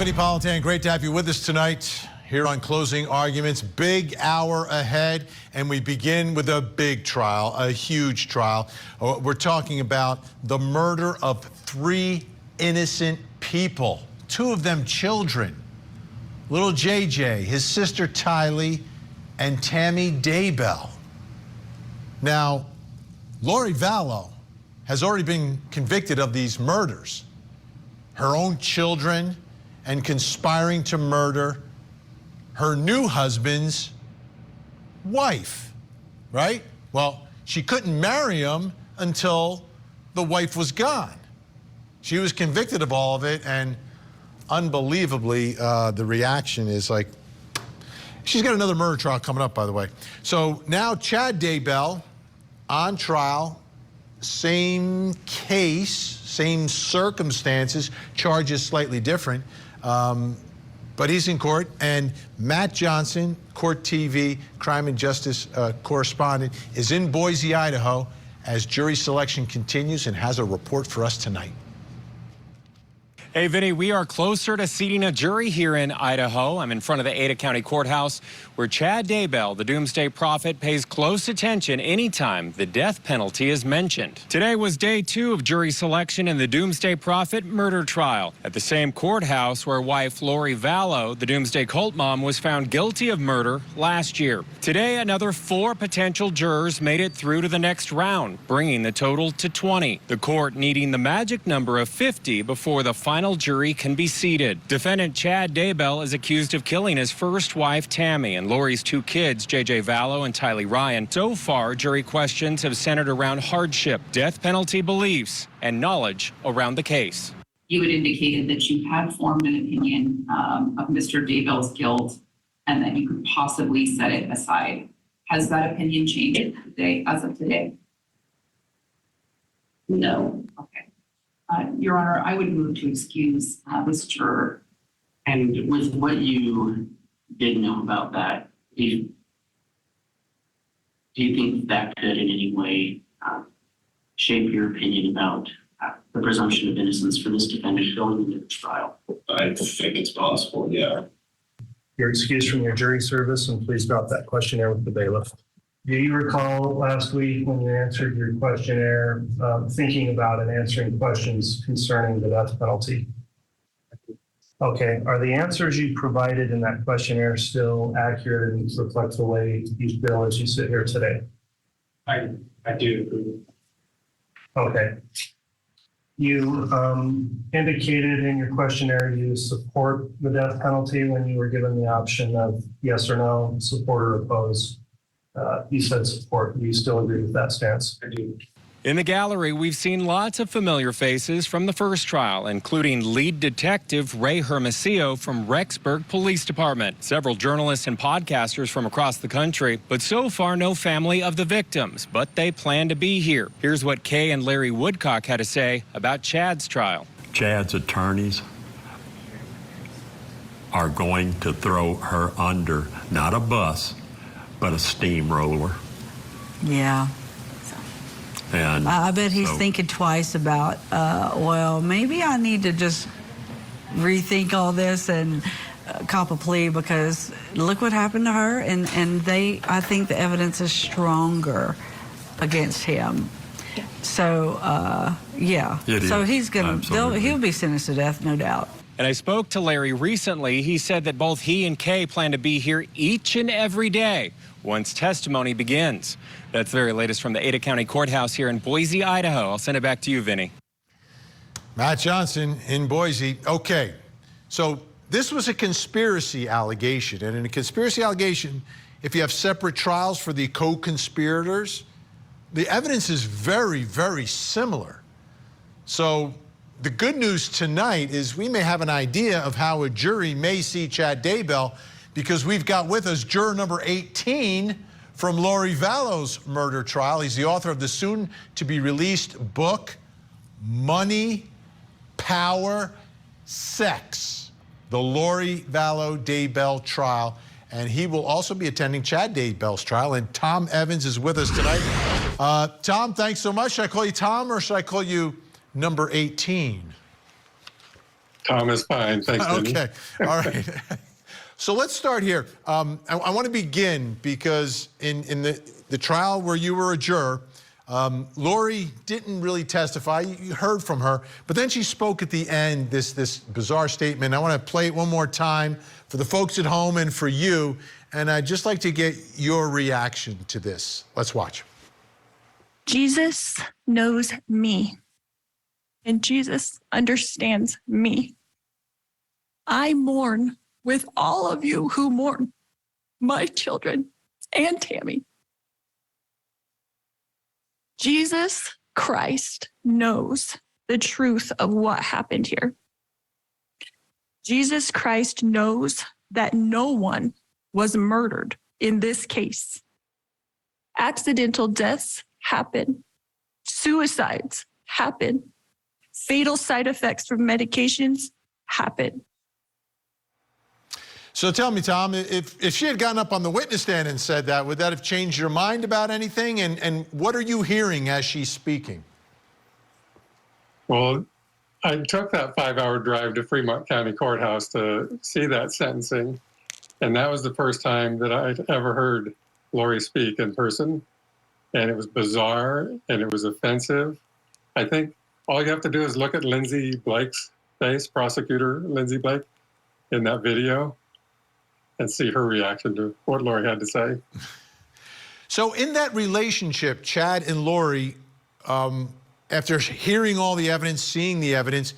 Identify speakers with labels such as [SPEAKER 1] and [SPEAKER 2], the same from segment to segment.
[SPEAKER 1] Vinnie Politan, great to have you with us tonight here on Closing Arguments. Big hour ahead, and we begin with a big trial, a huge trial. We're talking about the murder of 3 innocent people, 2 of them children. Little JJ, his sister Tylee, and Tammy Daybell. Now, Lori Vallow has already been convicted of these murders. Her own children, and conspiring to murder her new husband's wife, right? Well, she couldn't marry him until the wife was gone. She was convicted of all of it, and unbelievably, the reaction is like, she's got another murder trial coming up, by the way. So now Chad Daybell on trial, same case, same circumstances, charges slightly different. But he's in court, and Matt Johnson, Court TV, crime and justice correspondent, is in Boise, Idaho, as jury selection continues and has a report for us tonight.
[SPEAKER 2] Hey, Vinnie, we are closer to seating a jury here in Idaho. I'm in front of the Ada County Courthouse, where Chad Daybell, the Doomsday Prophet, pays close attention anytime the death penalty is mentioned. Today was day 2 of jury selection in the Doomsday Prophet murder trial at the same courthouse where wife Lori Vallow, the Doomsday cult mom, was found guilty of murder last year. Today, another 4 potential jurors made it through to the next round, bringing the total to 20. The court needing the magic number of 50 before the final jury can be seated. Defendant Chad Daybell is accused of killing his first wife, Tammy, and Lori's 2 kids, JJ Vallow and Tylee Ryan. So far, jury questions have centered around hardship, death penalty beliefs, and knowledge around the case.
[SPEAKER 3] You had indicated that you had formed an opinion of Mr. Daybell's guilt and that you could possibly set it aside. Has that opinion changed today, as of today? No. Okay. Your Honor, I would move to excuse this juror.
[SPEAKER 4] And with what you did know about that, do you think that could in any way shape your opinion about the presumption of innocence for this defendant going into the trial?
[SPEAKER 5] I think it's possible, yeah.
[SPEAKER 6] You're excused from your jury service, and please drop that questionnaire with the bailiff. Do you recall last week when you answered your questionnaire, thinking about and answering questions concerning the death penalty? Okay, are the answers you provided in that questionnaire still accurate and reflect the way you feel as you sit here today?
[SPEAKER 4] I do agree.
[SPEAKER 6] Okay. You indicated in your questionnaire you support the death penalty when you were given the option of yes or no, support or oppose. You said support. Do you still agree with that stance?
[SPEAKER 4] I do.
[SPEAKER 2] In the gallery, we've seen lots of familiar faces from the first trial, including lead detective Ray Hermosillo from Rexburg Police Department, several journalists and podcasters from across the country, but so far no family of the victims, but they plan to be here. Here's what Kay and Larry Woodcock had to say about Chad's trial.
[SPEAKER 7] Chad's attorneys are going to throw her under, not a bus, but a steamroller.
[SPEAKER 8] Yeah.
[SPEAKER 7] And
[SPEAKER 8] I bet he's thinking twice about, well, maybe I need to just rethink all this and cop a plea, because look what happened to her. And I think the evidence is stronger against him. So, yeah. So he's he'll be sentenced to death, no doubt.
[SPEAKER 2] And I spoke to Larry recently. He said that both he and Kay plan to be here each and every day once testimony begins. That's the very latest from the Ada County Courthouse here in Boise, Idaho. I'll send it back to you, Vinnie.
[SPEAKER 1] Matt Johnson in Boise. Okay, so this was a conspiracy allegation. And in a conspiracy allegation, if you have separate trials for the co-conspirators, the evidence is very, very similar. So the good news tonight is we may have an idea of how a jury may see Chad Daybell, because we've got with us juror number 18 from Lori Vallow's murder trial. He's the author of the soon-to-be-released book, Money, Power, Sex, the Lori Vallow Daybell trial. And he will also be attending Chad Daybell's trial. And Tom Evans is with us tonight. Tom, thanks so much. Should I call you Tom or should I call you number 18?
[SPEAKER 9] Tom is fine. Thanks, Vinnie.
[SPEAKER 1] Okay, all right. So let's start here. I want to begin because in the trial where you were a juror, Lori didn't really testify. You heard from her, but then she spoke at the end, this bizarre statement. I want to play it one more time for the folks at home and for you, and I'd just like to get your reaction to this. Let's watch.
[SPEAKER 10] Jesus knows me, and Jesus understands me. I mourn with all of you who mourn, my children and Tammy. Jesus Christ knows the truth of what happened here. Jesus Christ knows that no one was murdered in this case. Accidental deaths happen. Suicides happen. Fatal side effects from medications happen.
[SPEAKER 1] So tell me, Tom, if she had gotten up on the witness stand and said that, would that have changed your mind about anything? And what are you hearing as she's speaking?
[SPEAKER 9] Well, I took that 5-hour drive to Fremont County Courthouse to see that sentencing, and that was the first time that I'd ever heard Lori speak in person, and it was bizarre, and it was offensive. I think all you have to do is look at Lindsay Blake's face, prosecutor Lindsay Blake, in that video, and see her reaction to what Lori had to say.
[SPEAKER 1] So in that relationship, Chad and Lori, after hearing all the evidence, seeing the evidence,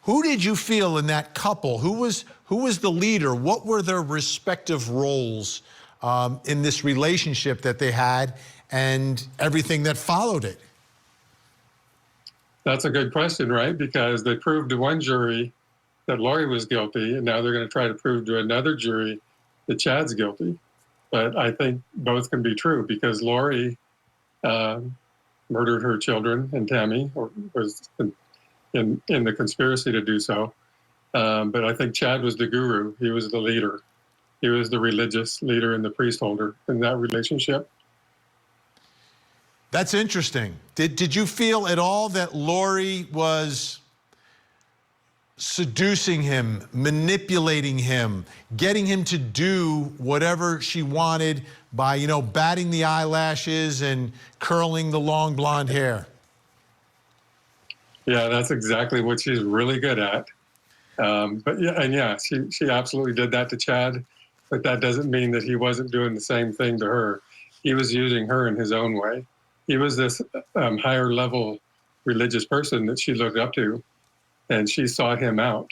[SPEAKER 1] who did you feel in that couple? Who was the leader? What were their respective roles in this relationship that they had and everything that followed it?
[SPEAKER 9] That's a good question, right? Because they proved to one jury that Lori was guilty, and now they're going to try to prove to another jury that Chad's guilty. But I think both can be true because Lori murdered her children and Tammy, or was in the conspiracy to do so. But I think Chad was the guru. He was the leader. He was the religious leader and the priest holder in that relationship.
[SPEAKER 1] That's interesting. Did you feel at all that Lori was seducing him, manipulating him, getting him to do whatever she wanted by, you know, batting the eyelashes and curling the long blonde hair?
[SPEAKER 9] Yeah, that's exactly what she's really good at. But yeah, she absolutely did that to Chad, but that doesn't mean that he wasn't doing the same thing to her. He was using her in his own way. He was this higher level religious person that she looked up to, and she sought him out.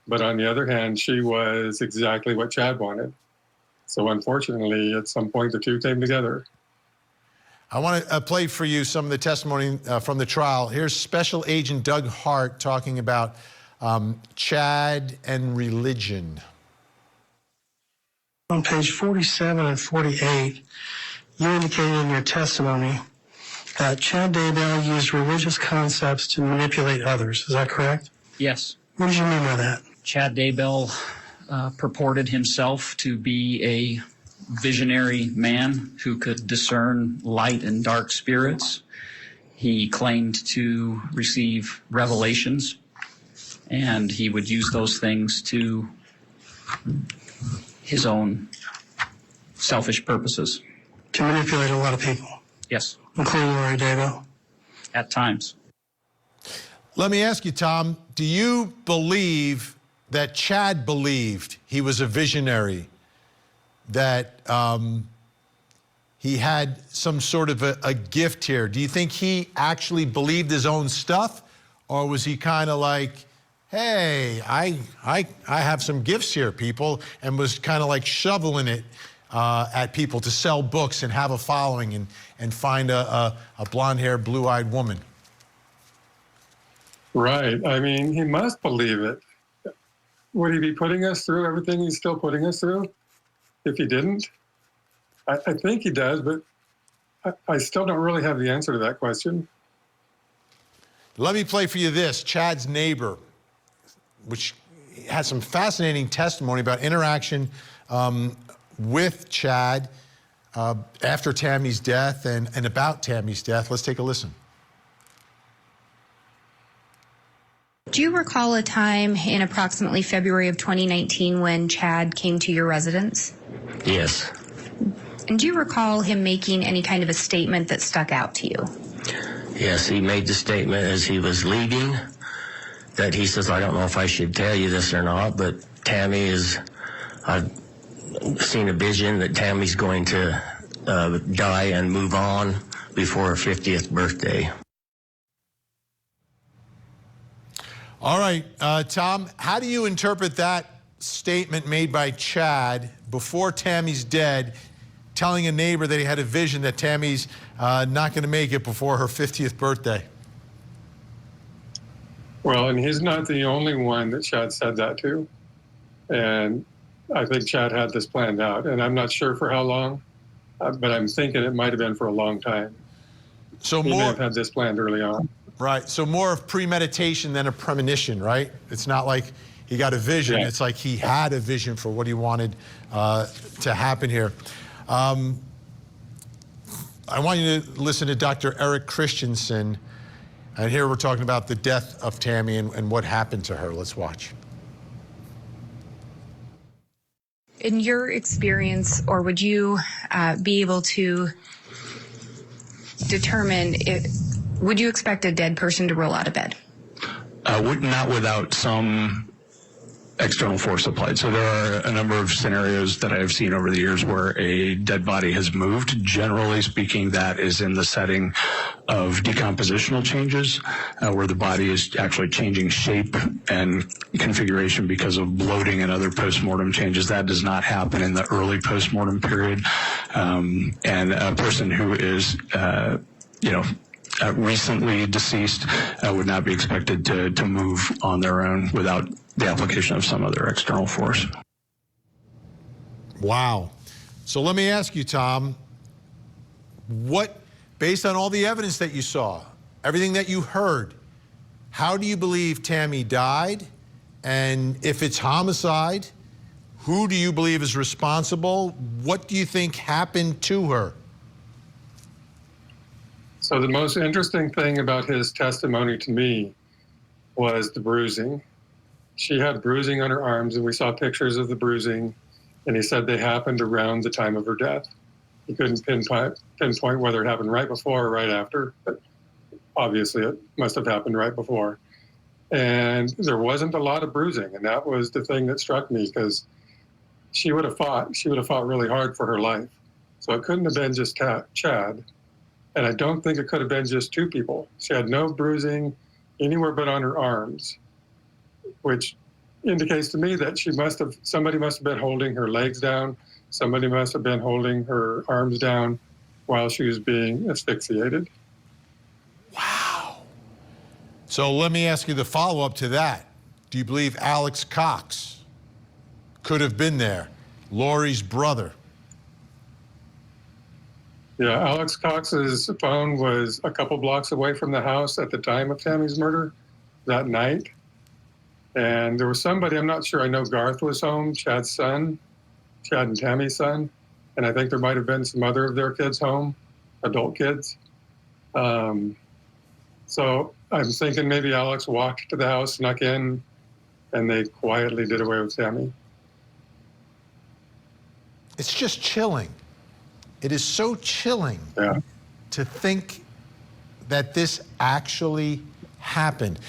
[SPEAKER 9] But on the other hand, she was exactly what Chad wanted. So unfortunately, at some point, the two came together.
[SPEAKER 1] I want to play for you some of the testimony from the trial. Here's Special Agent Doug Hart talking about Chad and religion.
[SPEAKER 11] On page 47 and 48, you indicated in your testimony that Chad Daybell used religious concepts to manipulate others. Is that correct?
[SPEAKER 12] Yes.
[SPEAKER 11] What did you mean by that?
[SPEAKER 12] Chad Daybell purported himself to be a visionary man who could discern light and dark spirits. He claimed to receive revelations, and he would use those things to his own selfish purposes.
[SPEAKER 11] To manipulate a lot of people?
[SPEAKER 12] Yes.
[SPEAKER 11] Including Lori Daybell?
[SPEAKER 12] At times.
[SPEAKER 1] Let me ask you, Tom, do you believe that Chad believed he was a visionary, that he had some sort of a gift here? Do you think he actually believed his own stuff, or was he kind of like, hey, I have some gifts here, people, and was kind of like shoveling it at people to sell books and have a following and find a blonde-haired, blue-eyed woman?
[SPEAKER 9] Right. I mean, he must believe it. Would he be putting us through everything he's still putting us through if he didn't? I think he does, but I still don't really have the answer to that question.
[SPEAKER 1] Let me play for you this, Chad's neighbor, which has some fascinating testimony about interaction with Chad after Tammy's death and about Tammy's death. Let's take a listen.
[SPEAKER 13] Do you recall a time in approximately February of 2019 when Chad came to your residence?
[SPEAKER 14] Yes.
[SPEAKER 13] And do you recall him making any kind of a statement that stuck out to you?
[SPEAKER 14] Yes, he made the statement as he was leaving that he says, I don't know if I should tell you this or not, but Tammy is, I've seen a vision that Tammy's going to die and move on before her 50th birthday.
[SPEAKER 1] All right, Tom, how do you interpret that statement made by Chad before Tammy's dead, telling a neighbor that he had a vision that Tammy's not going to make it before her 50th birthday?
[SPEAKER 9] Well, and he's not the only one that Chad said that to. And I think Chad had this planned out, and I'm not sure for how long, but I'm thinking it might have been for a long time.
[SPEAKER 1] So
[SPEAKER 9] he may have had this planned early on.
[SPEAKER 1] Right, so more of premeditation than a premonition, right? It's not like he got a vision, it's like he had a vision for what he wanted to happen here. I want you to listen to Dr. Eric Christensen, and here we're talking about the death of Tammy and what happened to her. Let's watch.
[SPEAKER 13] In your experience, or would you be able to determine would you expect a dead person to roll out of bed?
[SPEAKER 15] Not without some external force applied. So there are a number of scenarios that I've seen over the years where a dead body has moved. Generally speaking, that is in the setting of decompositional changes, where the body is actually changing shape and configuration because of bloating and other postmortem changes. That does not happen in the early postmortem period. And a person who is, recently deceased would not be expected to move on their own without the application of some other external force.
[SPEAKER 1] Wow. So let me ask you, Tom, based on all the evidence that you saw, everything that you heard, how do you believe Tammy died? And if it's homicide, who do you believe is responsible? What do you think happened to her?
[SPEAKER 9] So the most interesting thing about his testimony to me was the bruising. She had bruising on her arms, and we saw pictures of the bruising, and he said they happened around the time of her death. He couldn't pinpoint whether it happened right before or right after, but obviously it must have happened right before. And there wasn't a lot of bruising, and that was the thing that struck me, because she would have fought really hard for her life. So it couldn't have been just Chad. And I don't think it could have been just two people. She had no bruising anywhere but on her arms, which indicates to me that somebody must have been holding her legs down. Somebody must have been holding her arms down while she was being asphyxiated.
[SPEAKER 1] Wow. So let me ask you the follow-up to that. Do you believe Alex Cox could have been there, Lori's brother?
[SPEAKER 9] Yeah, Alex Cox's phone was a couple blocks away from the house at the time of Tammy's murder that night. And there was somebody, I'm not sure, I know Garth was home, Chad's son, Chad and Tammy's son. And I think there might have been some other of their kids home, adult kids. So I'm thinking maybe Alex walked to the house, snuck in, and they quietly did away with Tammy.
[SPEAKER 1] It's just chilling. It is so chilling to think that this actually happened.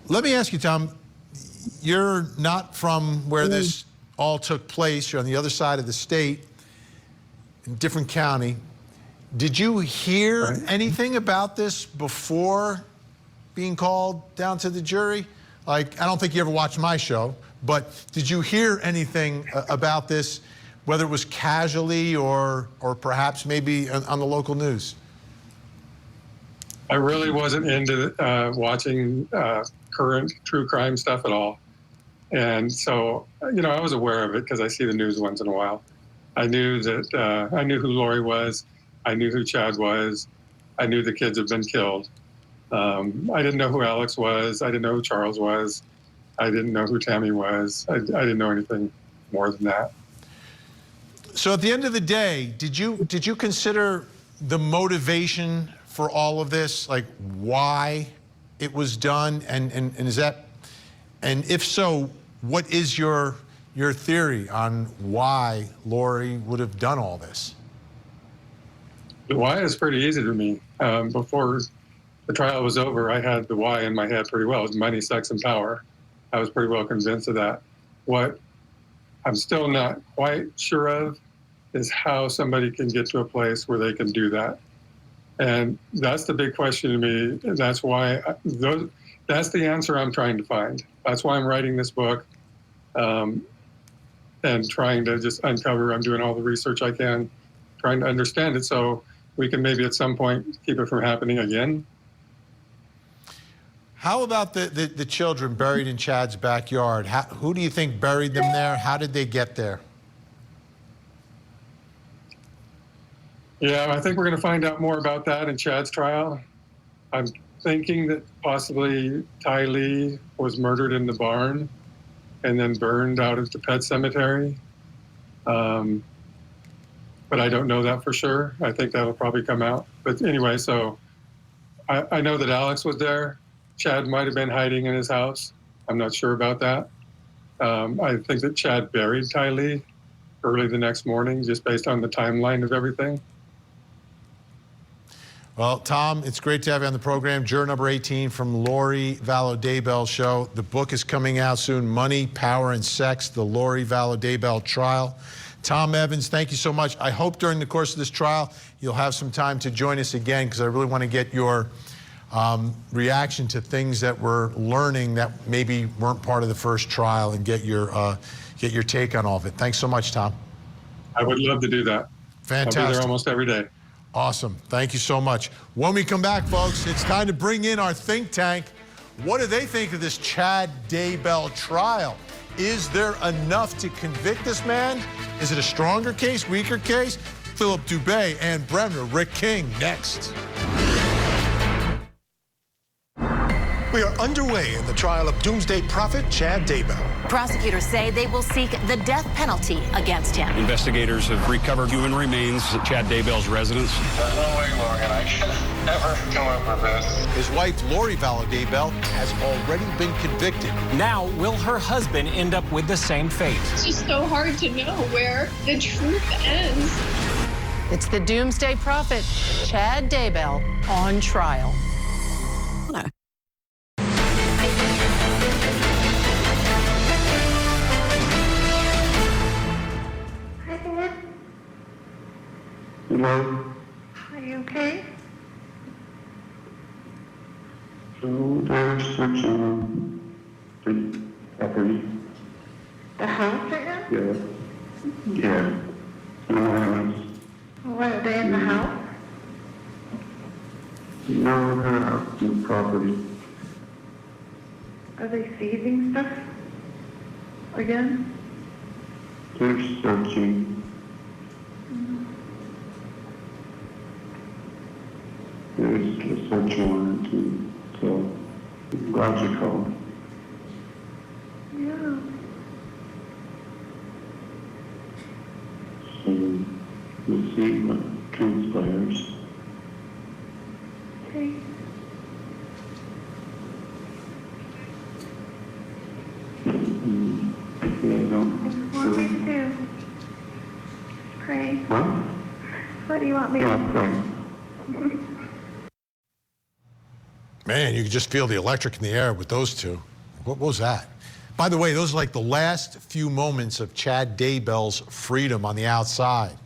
[SPEAKER 1] Let me ask you, Tom, you're not from where this all took place. You're on the other side of the state, in a different county. Did you hear anything about this before being called down to the jury? Like, I don't think you ever watched my show, but did you hear anything about this, whether it was casually or perhaps maybe on the local news?
[SPEAKER 9] I really wasn't into watching current true crime stuff at all. And so, I was aware of it because I see the news once in a while. I knew that, I knew who Lori was. I knew who Chad was. I knew the kids had been killed. I didn't know who Alex was. I didn't know who Charles was. I didn't know who Tammy was. I didn't know anything more than that.
[SPEAKER 1] So at the end of the day, did you consider the motivation for all of this, like why it was done, and is that And if so, what is your theory on why Lori would have done all this?
[SPEAKER 9] The why is pretty easy to me. Before the trial was over, I had the why in my head pretty well. It was money, sex, and power. I was pretty well convinced of that. What I'm still not quite sure of is how somebody can get to a place where they can do that. And that's the big question to me. That's why that's the answer I'm trying to find. That's why I'm writing this book and trying to just uncover. I'm doing all the research I can, trying to understand it so we can maybe at some point keep it from happening again.
[SPEAKER 1] How about the children buried in Chad's backyard? Who do you think buried them there? How did they get there?
[SPEAKER 9] Yeah, I think we're going to find out more about that in Chad's trial. I'm thinking that possibly Ty Lee was murdered in the barn and then burned out at the pet cemetery. But I don't know that for sure. I think that'll probably come out. But anyway, so I know that Alex was there. Chad might have been hiding in his house. I'm not sure about that. I think that Chad buried Ty Lee early the next morning, just based on the timeline of everything.
[SPEAKER 1] Well, Tom, it's great to have you on the program. Juror number 18 from Lori Vallow Daybell show. The book is coming out soon, Money, Power, and Sex, the Lori Vallow Daybell trial. Tom Evans, thank you so much. I hope during the course of this trial you'll have some time to join us again, because I really want to get your reaction to things that we're learning that maybe weren't part of the first trial, and get your take on all of it. Thanks so much, Tom.
[SPEAKER 9] I would love to do that.
[SPEAKER 1] Fantastic.
[SPEAKER 9] I'll be there almost every day.
[SPEAKER 1] Awesome. Thank you so much. When we come back, folks, it's time to bring in our think tank. What do they think of this Chad Daybell trial? Is there enough to convict this man? Is it a stronger case, weaker case? Philip Dubé and Bremner, Rick King, next.
[SPEAKER 16] We are underway in the trial of doomsday prophet Chad Daybell.
[SPEAKER 17] Prosecutors say they will seek the death penalty against him.
[SPEAKER 18] Investigators have recovered human remains at Chad Daybell's residence.
[SPEAKER 5] There's no way, Morgan, I should never come up with this.
[SPEAKER 1] His wife, Lori Vallow Daybell, has already been convicted.
[SPEAKER 2] Now, will her husband end up with the same fate?
[SPEAKER 19] It's just so hard to know where the truth ends.
[SPEAKER 17] It's the doomsday prophet, Chad Daybell, on trial.
[SPEAKER 5] Hello?
[SPEAKER 19] Are you okay?
[SPEAKER 5] So they're searching the property.
[SPEAKER 19] The house right now?
[SPEAKER 5] Yeah. Yeah. No,
[SPEAKER 19] What, are they in the house?
[SPEAKER 5] no, they're out in the property.
[SPEAKER 19] Are they seizing stuff? Again?
[SPEAKER 5] They're searching. There's a search warrant, so glad you called.
[SPEAKER 19] Yeah.
[SPEAKER 5] So we'll see what transpires.
[SPEAKER 19] Okay.
[SPEAKER 5] Yeah, don't.
[SPEAKER 19] What do you want me to do? Pray.
[SPEAKER 5] What?
[SPEAKER 19] What do you want me to
[SPEAKER 5] Yeah, pray.
[SPEAKER 1] Man, you could just feel the electric in the air with those two. What was that? By the way, those are like the last few moments of Chad Daybell's freedom on the outside,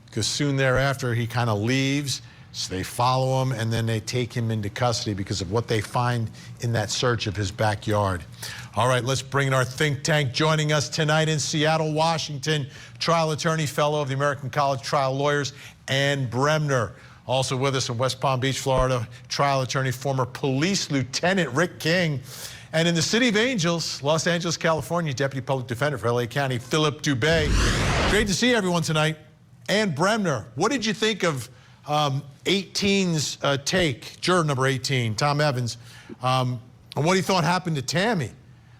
[SPEAKER 1] because soon thereafter he kind of leaves, so they follow him, and then they take him into custody because of what they find in that search of his backyard. All right, let's bring in our think tank. Joining us tonight in Seattle, Washington, trial attorney, fellow of the American College of Trial Lawyers, Ann Bremner. Also with us in West Palm Beach, Florida, trial attorney, former police lieutenant Rick King. And in the city of Angels, Los Angeles, California, deputy public defender for LA County, Philip Dubé. Great to see everyone tonight. Ann Bremner, what did you think of 18's take, juror number 18, Tom Evans, on what he thought happened to Tammy?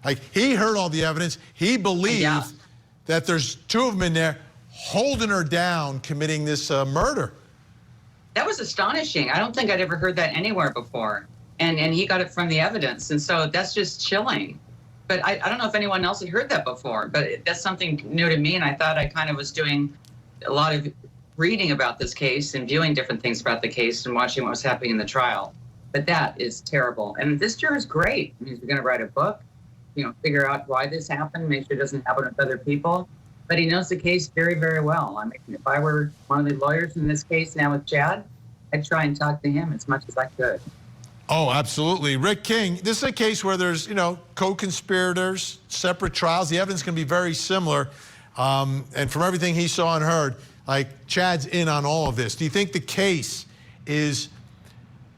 [SPEAKER 1] Like, he heard all the evidence. He believed that there's two of them in there holding her down, committing this murder.
[SPEAKER 20] That was astonishing. I don't think I'd ever heard that anywhere before. And he got it from the evidence. And so that's just chilling. But I don't know if anyone else had heard that before, but that's something new to me. And I thought I kind of was doing a lot of reading about this case and viewing different things about the case and watching what was happening in the trial. But that is terrible. And this juror is great. I mean, he's going to write a book, figure out why this happened, make sure it doesn't happen with other people. But he knows the case very, very well. I mean, if I were one of the lawyers in this case now with Chad, I'd try and talk to him as much as I could.
[SPEAKER 1] Oh, absolutely. Rick King, this is a case where there's, co-conspirators, separate trials. The evidence can be very similar. And from everything he saw and heard, Chad's in on all of this. Do you think the case is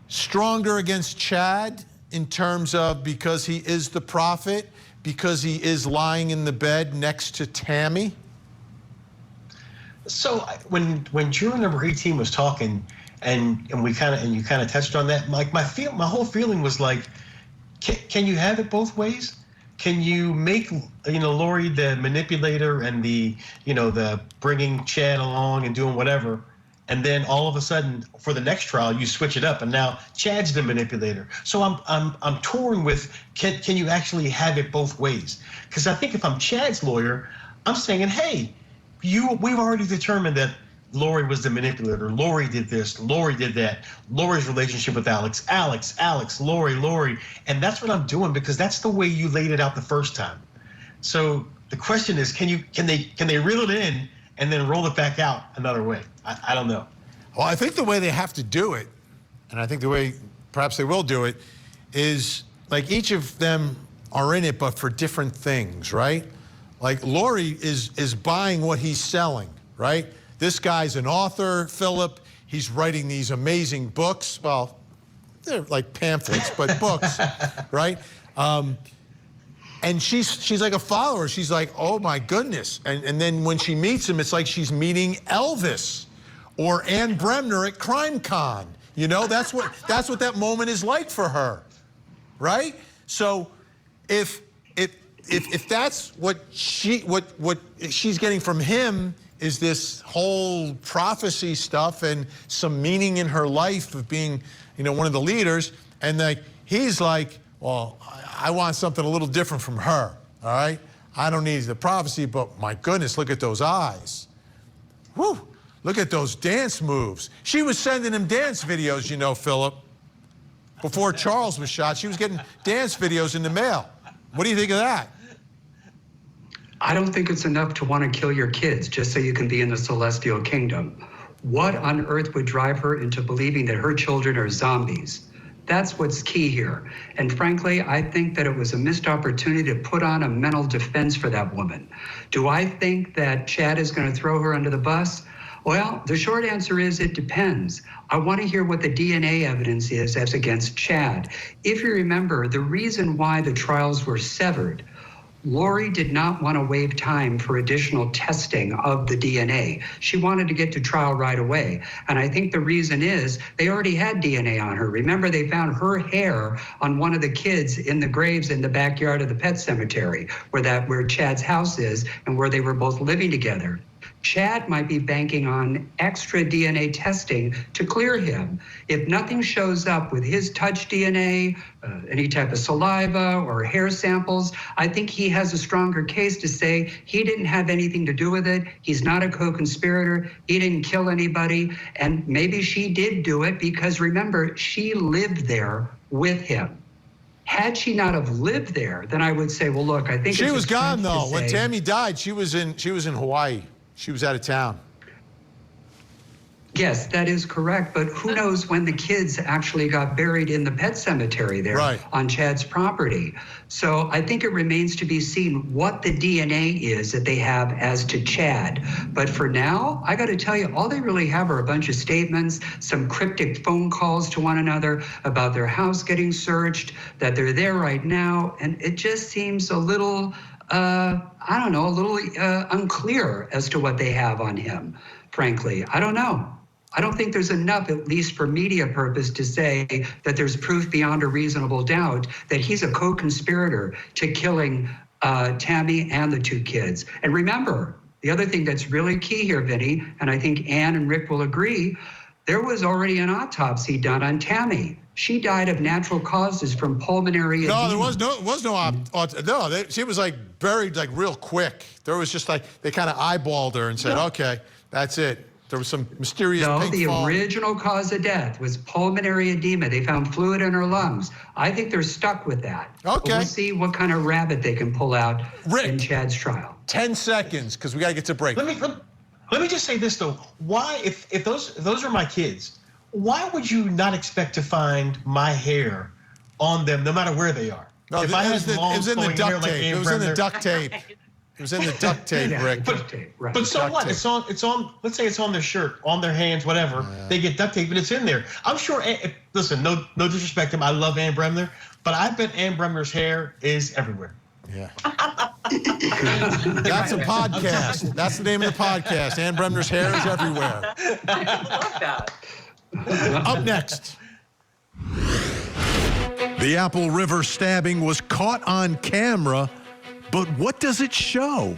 [SPEAKER 1] stronger against Chad in terms of because he is the prophet, because he is lying in the bed next to Tammy?
[SPEAKER 21] So when juror number 18 was talking, and you kind of touched on that, my whole feeling was like, can you have it both ways? Can you make Lori the manipulator and the bringing Chad along and doing whatever, and then all of a sudden for the next trial you switch it up and now Chad's the manipulator? So I'm torn with can you actually have it both ways? Because I think if I'm Chad's lawyer, I'm saying, hey, we've already determined that Lori was the manipulator. Lori did this. Lori did that. Lori's relationship with Alex, Lori. And that's what I'm doing because that's the way you laid it out the first time. So the question is, can they reel it in and then roll it back out another way? I don't know.
[SPEAKER 1] Well, I think the way they have to do it, and I think the way perhaps they will do it, is each of them are in it, but for different things, right? Lori is buying what he's selling, right? This guy's an author, Philip. He's writing these amazing books. Well, they're like pamphlets, but books, right? And she's like a follower. She's like, oh my goodness. And then when she meets him, it's like she's meeting Elvis or Ann Bremner at Crime Con. That's what that moment is like for her, right? So if that's what she's getting from him is this whole prophecy stuff and some meaning in her life of being, one of the leaders, and he's like, well, I want something a little different from her, all right? I don't need the prophecy, but my goodness, look at those eyes. Whew, look at those dance moves. She was sending him dance videos, Philip. Before Charles was shot, she was getting dance videos in the mail. What do you think of that?
[SPEAKER 22] I don't think it's enough to want to kill your kids just so you can be in the celestial kingdom. What on earth would drive her into believing that her children are zombies? That's what's key here. And frankly, I think that it was a missed opportunity to put on a mental defense for that woman. Do I think that Chad is going to throw her under the bus? Well, the short answer is it depends. I want to hear what the DNA evidence is as against Chad. If you remember, the reason why the trials were severed, Lori did not want to waive time for additional testing of the DNA. She wanted to get to trial right away. And I think the reason is they already had DNA on her. Remember, they found her hair on one of the kids in the graves in the backyard of the pet cemetery, where Chad's house is and where they were both living together. Chad might be banking on extra DNA testing to clear him. If nothing shows up with his touch DNA, any type of saliva or hair samples, I think he has a stronger case to say he didn't have anything to do with it. He's not a co-conspirator. He didn't kill anybody. And maybe she did do it because, remember, she lived there with him. Had she not have lived there, then I would say, well, look, I think
[SPEAKER 1] she was gone though. When Tammy died, she was in Hawaii. She was out of town.
[SPEAKER 22] Yes, that is correct. But who knows when the kids actually got buried in the pet cemetery there on Chad's property. So I think it remains to be seen what the DNA is that they have as to Chad. But for now, I got to tell you, all they really have are a bunch of statements, some cryptic phone calls to one another about their house getting searched, that they're there right now. And it just seems a little unclear as to what they have on him, frankly. I don't know. I don't think there's enough, at least for media purpose, to say that there's proof beyond a reasonable doubt that he's a co-conspirator to killing Tammy and the two kids. And remember, the other thing that's really key here, Vinnie, and I think Ann and Rick will agree, there was already an autopsy done on Tammy. She died of natural causes from pulmonary edema.
[SPEAKER 1] No, there was no she was like buried like real quick. There was just like, they kind of eyeballed her and said, okay, that's it. There was some mysterious pink fall.
[SPEAKER 22] Original cause of death was pulmonary edema. They found fluid in her lungs. I think they're stuck with that.
[SPEAKER 1] Okay.
[SPEAKER 22] We'll see what kind of rabbit they can pull out in Chad's trial.
[SPEAKER 1] 10 seconds, because we got to get to break.
[SPEAKER 21] Let me just say this though. Why, if those are my kids, why would you not expect to find my hair on them, no matter where they are?
[SPEAKER 1] No,
[SPEAKER 21] if
[SPEAKER 1] it was in the duct tape. It was in the duct tape. It was in the duct tape, Rick.
[SPEAKER 21] But so what? It's on. Let's say it's on their shirt, on their hands, whatever. They get duct tape, and it's in there. I'm sure. Listen, no disrespect to him. I love Ann Bremner, but I bet Ann Bremner's hair is everywhere.
[SPEAKER 1] Yeah. That's a podcast. That's the name of the podcast. Ann Bremner's hair is everywhere. Up next. The Apple River stabbing was caught on camera, but what does it show?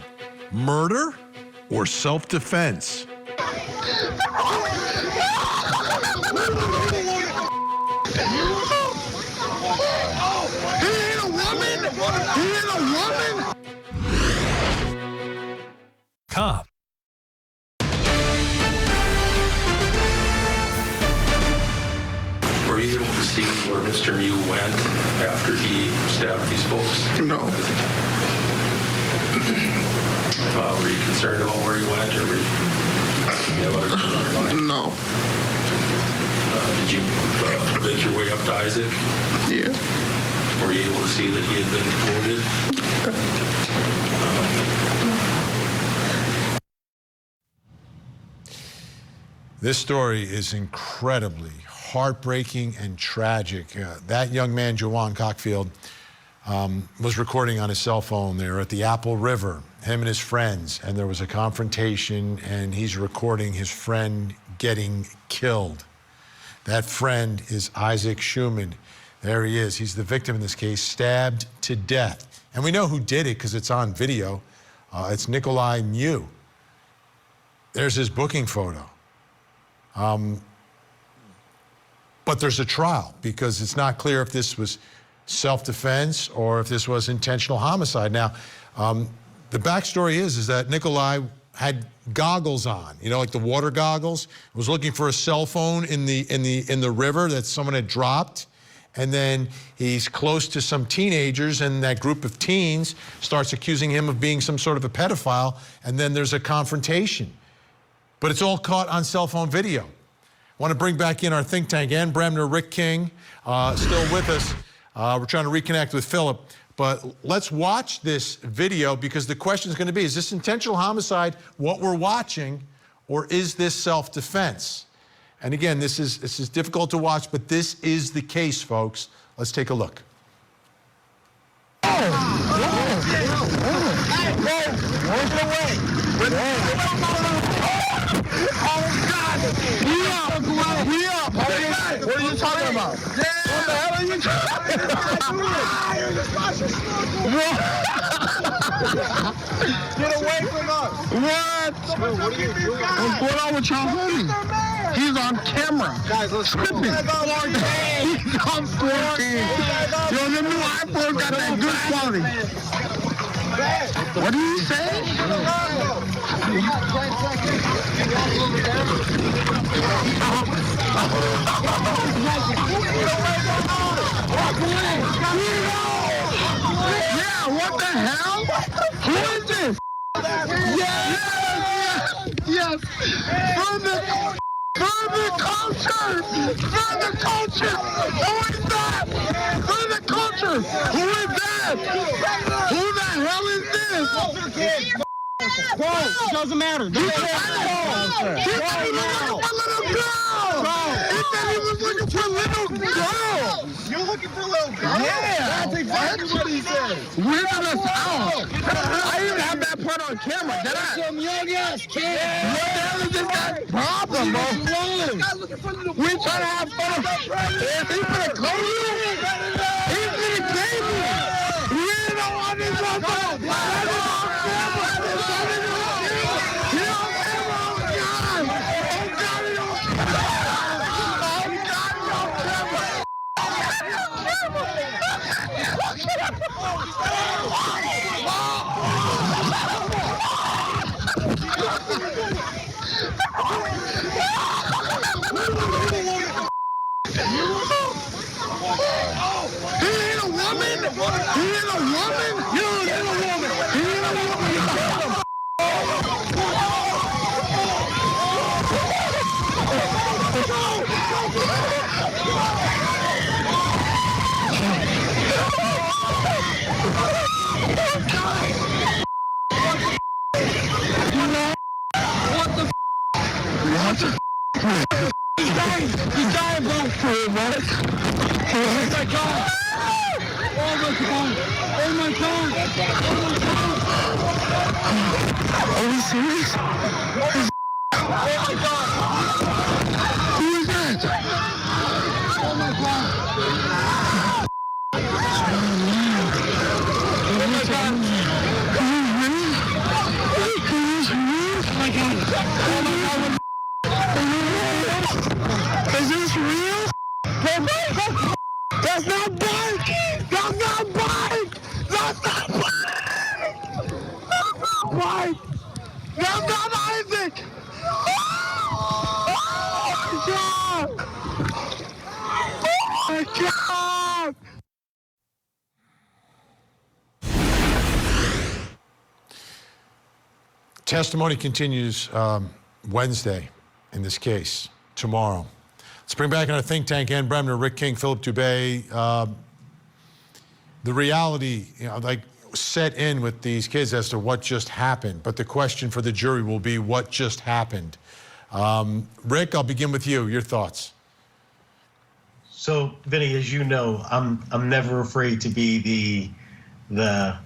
[SPEAKER 1] Murder or self-defense?
[SPEAKER 3] Cop.
[SPEAKER 6] Were you able to see where Mr. Miu went after he stabbed these folks?
[SPEAKER 3] No.
[SPEAKER 6] Were you concerned about where he went, or were you
[SPEAKER 3] No.
[SPEAKER 6] Did you make your way up to Isaac?
[SPEAKER 3] Yeah.
[SPEAKER 6] Were you able to see that he had been wounded?
[SPEAKER 1] This story is incredibly heartbreaking and tragic. That young man, Jawan Cockfield, was recording on his cell phone there at the Apple River, him and his friends, and there was a confrontation, and he's recording his friend getting killed. That friend is Isaac Schumann. There he is. He's the victim in this case, stabbed to death. And we know who did it because it's on video. It's Nicolae Miu. There's his booking photo. But there's a trial because it's not clear if this was self-defense or if this was intentional homicide. Now, the backstory is that Nicolae had goggles on, you know, like the water goggles. Was looking for a cell phone in the river that someone had dropped, and then he's close to some teenagers, and that group of teens starts accusing him of being some sort of a pedophile, and then there's a confrontation. But it's all caught on cell phone video. I want to bring back in our think tank, Ann Bremner, Rick King, still with us. We're trying to reconnect with Philip. But let's watch this video because the question is going to be, is this intentional homicide what we're watching, or is this self-defense? And again, this is difficult to watch, but this is the case, folks. Let's take a look.
[SPEAKER 3] What are you talking about? What the hell are you talking about? Get away from us. What? What are you doing? What's going on with y'all homies? He's on camera. Guys, let's go. He's on 14. Yo, the new iPhone got that good quality. What do you say? Yeah, what the hell? Who is this? Yes. From the culture. Who is that? From the culture. Who is that? Who the hell is this? Bro, it doesn't matter. He said he was looking for little girl. He said he was looking for little girl. You're looking for little girl? Yeah. That's exactly what he said. Weirding us out. I even have that part on camera. Did I? Some young ass kid. What the hell is this guy's problem, bro? We trying to have fun. Is he gonna close you? He's gonna claim you. We don't want this one. hit a woman? You don't hit a woman. He hit a woman. You killed him. What the? He's dying. He's dying, bro. What? Oh my God. Oh my God. Oh my God. Oh my God. Are we serious? Oh my God. Who is that? Oh my God. Oh my God. Is this real? That's not bike! That's not bike! That's not bike! That's not bike! That's not Isaac! Oh my God! Oh my God!
[SPEAKER 1] Testimony continues Wednesday in this case, tomorrow. Let's bring back in our think tank, Ann Bremner, Rick King, Philip Dubé. The reality, like set in with these kids as to what just happened. But the question for the jury will be what just happened. Rick, I'll begin with you. Your thoughts.
[SPEAKER 21] So, Vinnie, as you know, I'm never afraid to be the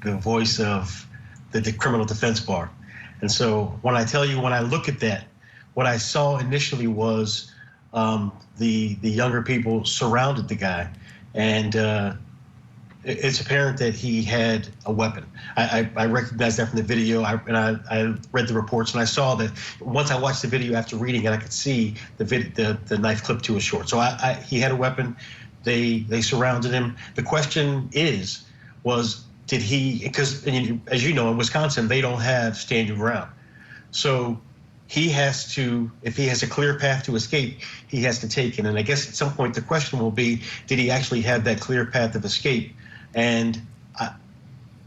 [SPEAKER 21] voice of the criminal defense bar. And so when I tell you, when I look at that, what I saw initially was the younger people surrounded the guy, and it's apparent that he had a weapon. I recognized that from the video, and I read the reports, and I saw that once I watched the video after reading it, I could see the knife clipped to his short. So he had a weapon. They surrounded him. The question was did he? Because as you know, in Wisconsin, they don't have stand your ground. So he has to, if he has a clear path to escape, he has to take it. And I guess at some point the question will be, did he actually have that clear path of escape? And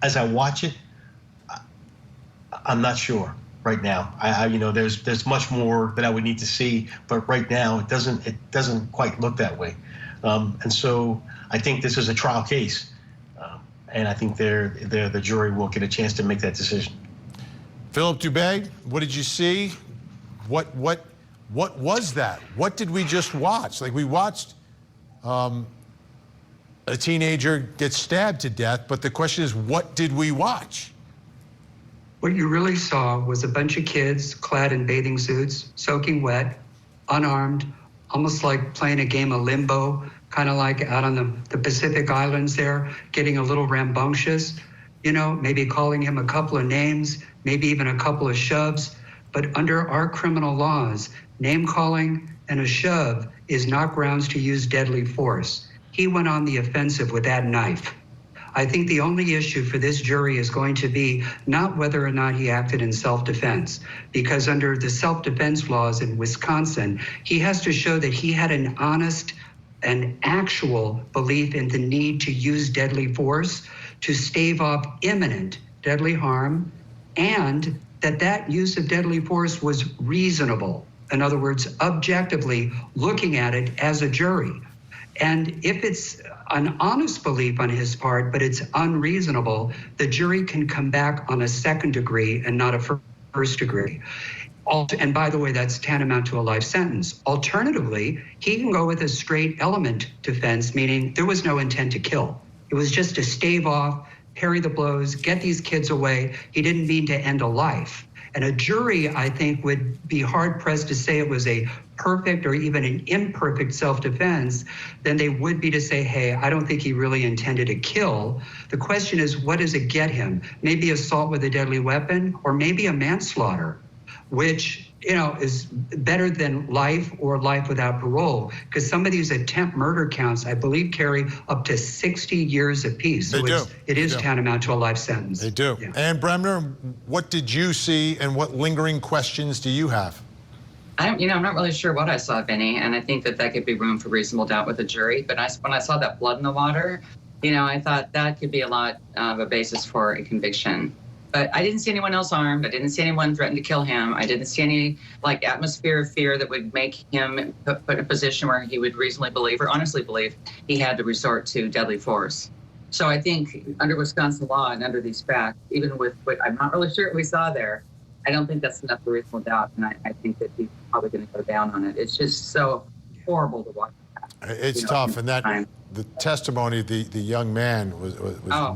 [SPEAKER 21] as I watch it, I'm not sure right now. There's much more that I would need to see, but right now it doesn't quite look that way. And so I think this is a trial case, and I think the jury will get a chance to make that decision.
[SPEAKER 1] Philip Dubé, what did you see? What was that? What did we just watch? Like, we watched a teenager get stabbed to death, but the question is, what did we watch?
[SPEAKER 22] What you really saw was a bunch of kids clad in bathing suits, soaking wet, unarmed, almost like playing a game of limbo, kind of like out on the Pacific Islands there, getting a little rambunctious, maybe calling him a couple of names, maybe even a couple of shoves. But under our criminal laws, name calling and a shove is not grounds to use deadly force. He went on the offensive with that knife. I think the only issue for this jury is going to be not whether or not he acted in self-defense, because under the self-defense laws in Wisconsin, he has to show that he had an honest and actual belief in the need to use deadly force to stave off imminent deadly harm, and that use of deadly force was reasonable. In other words, objectively looking at it as a jury. And if it's an honest belief on his part, but it's unreasonable, the jury can come back on a second degree and not a first degree. And by the way, that's tantamount to a life sentence. Alternatively, he can go with a straight element defense, meaning there was no intent to kill. It was just to stave off, parry the blows, get these kids away. He didn't mean to end a life. And a jury, I think, would be hard-pressed to say it was a perfect or even an imperfect self-defense than they would be to say, hey, I don't think he really intended to kill. The question is, what does it get him? Maybe assault with a deadly weapon, or maybe a manslaughter, which is better than life or life without parole, because some of these attempt murder counts, I believe, carry up to 60 years apiece. So it is tantamount to a life sentence.
[SPEAKER 1] They do. Yeah. Ann Bremner, what did you see, and what lingering questions do you have?
[SPEAKER 20] I'm not really sure what I saw, Vinny, and I think that could be room for reasonable doubt with the jury. But when I saw that blood in the water, You know, I thought that could be a lot of a basis for a conviction. But I didn't see anyone else armed. I didn't see anyone threaten to kill him. I didn't see any like atmosphere of fear that would make him put in a position where he would reasonably believe or honestly believe he had to resort to deadly force. So I think under Wisconsin law and under these facts, even with what I'm not really sure what we saw there, I don't think that's enough for reasonable doubt. And I think that he's probably going to go down on it. It's just so horrible to watch that.
[SPEAKER 1] It's tough. And that the testimony of the young man was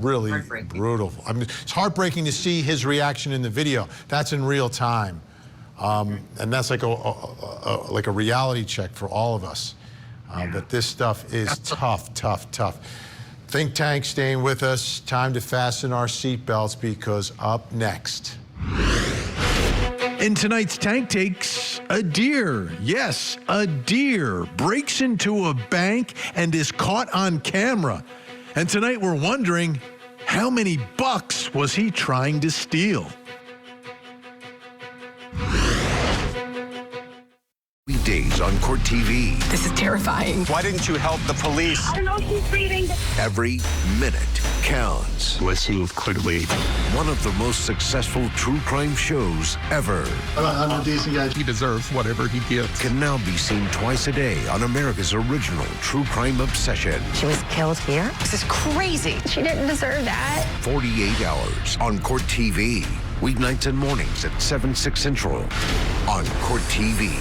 [SPEAKER 1] really brutal. I mean, it's heartbreaking to see his reaction in the video. That's in real time. And that's like a reality check for all of us. But this stuff is tough, tough, tough. Think Tank staying with us. Time to fasten our seatbelts because up next. In tonight's Tank Takes, a deer, yes, a deer, breaks into a bank and is caught on camera. And tonight we're wondering, how many bucks was he trying to steal?
[SPEAKER 4] Weekdays on Court TV.
[SPEAKER 7] This is terrifying.
[SPEAKER 4] Why didn't you help the police?
[SPEAKER 7] I don't know if she's breathing.
[SPEAKER 4] Every minute counts.
[SPEAKER 18] Listen clearly.
[SPEAKER 4] One of the most successful true crime shows ever.
[SPEAKER 3] I'm a decent guy.
[SPEAKER 18] He deserves whatever he gets.
[SPEAKER 4] Can now be seen twice a day on America's original true crime obsession.
[SPEAKER 7] She was killed here? This is crazy. She didn't deserve that.
[SPEAKER 4] 48 hours on Court TV. Weeknights and mornings at 7, 6 Central on Court TV.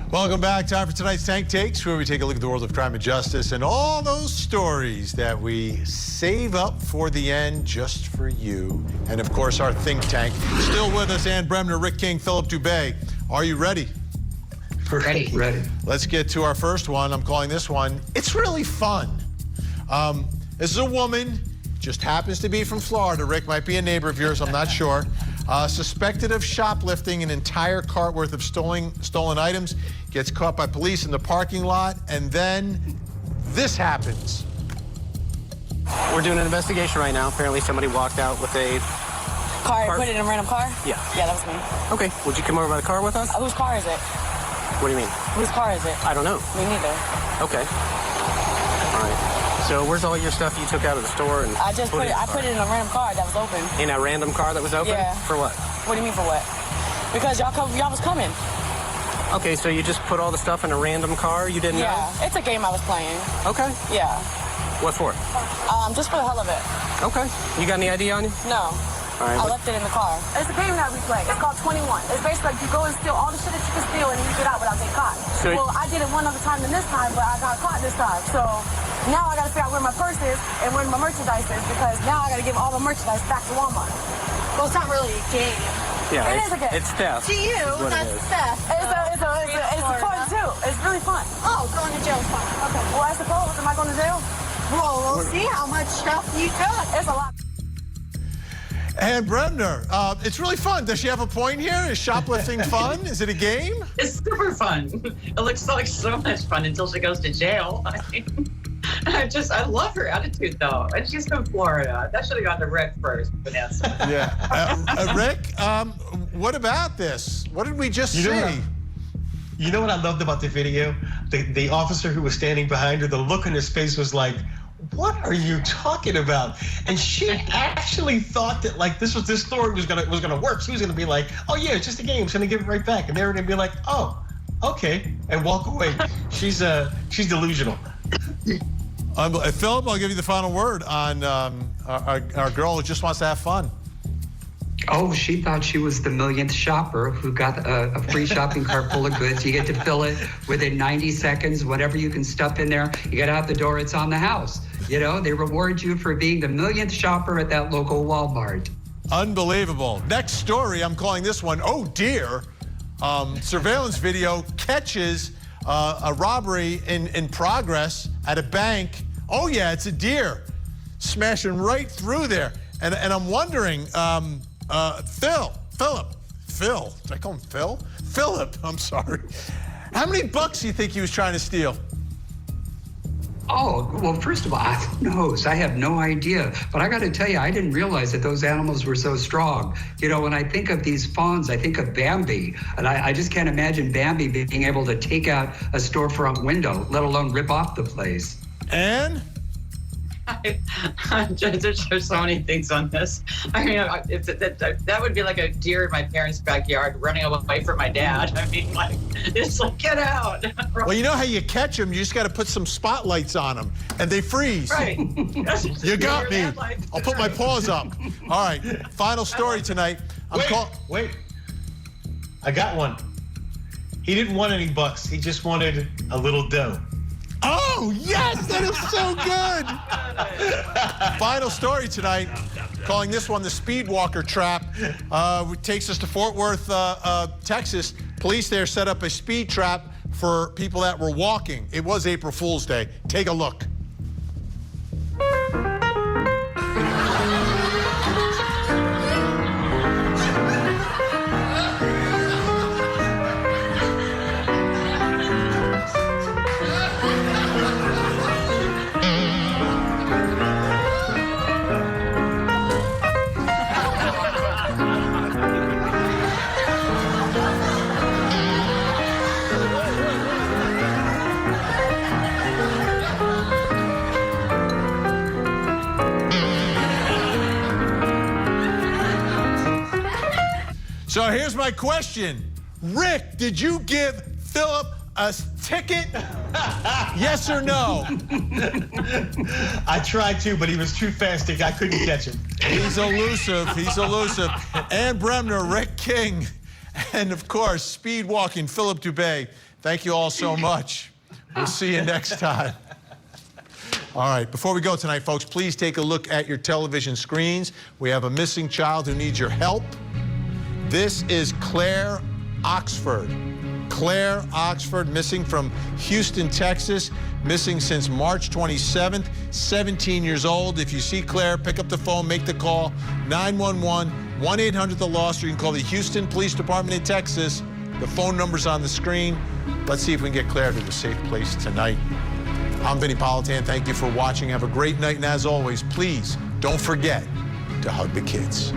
[SPEAKER 1] Welcome back. Time for tonight's Tank Takes, where we take a look at the world of crime and justice and all those stories that we save up for the end just for you. And of course, our think tank. Still with us, Ann Bremner, Rick King, Philip Dubé. Are you ready?
[SPEAKER 22] Ready.
[SPEAKER 1] Let's get to our first one. I'm calling this one, It's Really Fun. This is a woman, just happens to be from Florida. Rick, might be a neighbor of yours, I'm not sure. Suspected of shoplifting an entire cart worth of stolen items, gets caught by police in the parking lot, and then this happens.
[SPEAKER 23] We're doing an investigation right now. Apparently somebody walked out with a
[SPEAKER 24] car. Put it in a random car?
[SPEAKER 23] Yeah.
[SPEAKER 24] Yeah, that was me.
[SPEAKER 23] Okay, would you come over by the car with us?
[SPEAKER 24] Whose car is it?
[SPEAKER 23] What do you mean?
[SPEAKER 24] Whose car is it?
[SPEAKER 23] I don't know.
[SPEAKER 24] Me neither.
[SPEAKER 23] Okay. All right. So where's all your stuff you took out of the store? And
[SPEAKER 24] I put it in a random car that was open.
[SPEAKER 23] In a random car that was open?
[SPEAKER 24] Yeah.
[SPEAKER 23] For what?
[SPEAKER 24] What do you mean for what? Because y'all was coming.
[SPEAKER 23] Okay, so you just put all the stuff in a random car you didn't know?
[SPEAKER 24] Yeah, it's a game I was playing.
[SPEAKER 23] Okay.
[SPEAKER 24] Yeah.
[SPEAKER 23] What for?
[SPEAKER 24] Just for the hell of it.
[SPEAKER 23] Okay. You got any ID on you?
[SPEAKER 24] No.
[SPEAKER 23] All right,
[SPEAKER 24] I left it in the car. It's a game that we play. It's called 21. It's basically like you go and steal all the shit that you can steal and you get out without getting caught.
[SPEAKER 23] So
[SPEAKER 24] well, I did it one other time than this time, but I got caught this time. So now I got to figure out where my purse is and where my merchandise is because now I got to give all the merchandise back to Walmart. Well, it's not really a game.
[SPEAKER 23] Yeah,
[SPEAKER 24] it is a game.
[SPEAKER 23] It's theft.
[SPEAKER 24] To you, that's theft. It's fun too. It's really fun. Oh, going to jail is fun. Okay. Well, I suppose. Am I going to jail? Well, we'll see how much stuff you took. It's a lot.
[SPEAKER 1] And Bremner, it's really fun. Does she have a point here? Is shoplifting fun? Is it a game?
[SPEAKER 20] It's super fun. It looks like so much fun until she goes to jail. I love her attitude though. And she's from Florida. That should have gone to Rick first, Vanessa.
[SPEAKER 1] Yeah. Rick, what about this? What did we just see?
[SPEAKER 21] You know what I loved about the video? The officer who was standing behind her, the look on his face was like, what are you talking about? And she actually thought that like this story was gonna work. She was gonna be like, oh yeah, it's just a game. She's gonna give it right back, and they were gonna be like, oh, okay, and walk away. She's delusional.
[SPEAKER 1] Philip, I'll give you the final word on our girl who just wants to have fun.
[SPEAKER 22] Oh, she thought she was the millionth shopper who got a free shopping cart full of goods. You get to fill it within 90 seconds. Whatever you can stuff in there, you get out the door, it's on the house. You know, they reward you for being the millionth shopper at that local Walmart.
[SPEAKER 1] Unbelievable. Next story, I'm calling this one, oh dear. Surveillance video catches a robbery in progress at a bank. Oh yeah, it's a deer smashing right through there. And I'm wondering, Phil, did I call him Phil? Philip, I'm sorry. How many bucks do you think he was trying to steal?
[SPEAKER 22] Oh, well, first of all, who knows? I have no idea. But I got to tell you, I didn't realize that those animals were so strong. You know, when I think of these fawns, I think of Bambi. And I just can't imagine Bambi being able to take out a storefront window, let alone rip off the place.
[SPEAKER 1] And?
[SPEAKER 20] There's so many things on this. I mean, that would be like a deer in my parents' backyard running away from my dad. I mean, like, it's like, get out.
[SPEAKER 1] Well, you know how you catch them? You just got to put some spotlights on them, and they freeze.
[SPEAKER 20] Right.
[SPEAKER 1] You got me. I'll put my paws up. All right, final story tonight.
[SPEAKER 21] Wait. I got one. He didn't want any bucks. He just wanted a little dough.
[SPEAKER 1] Oh, yes, that is so good. Final story tonight, calling this one the speed walker trap. Takes us to Fort Worth, Texas. Police there set up a speed trap for people that were walking. It was April Fool's Day. Take a look. So here's my question. Rick, did you give Philip a ticket? Yes or no?
[SPEAKER 21] I tried to, but he was too fast. I couldn't catch him.
[SPEAKER 1] He's elusive. He's elusive. Ann Bremner, Rick King, and of course, speed walking Philip Dubé. Thank you all so much. We'll see you next time. All right, before we go tonight, folks, please take a look at your television screens. We have a missing child who needs your help. This is Claire Oxford. Claire Oxford, missing from Houston, Texas, missing since March 27th, 17 years old. If you see Claire, pick up the phone, make the call, 911, 1-800-THE-LOST, or you can call the Houston Police Department in Texas. The phone number's on the screen. Let's see if we can get Claire to a safe place tonight. I'm Vinnie Politan. Thank you for watching. Have a great night, and as always, please don't forget to hug the kids.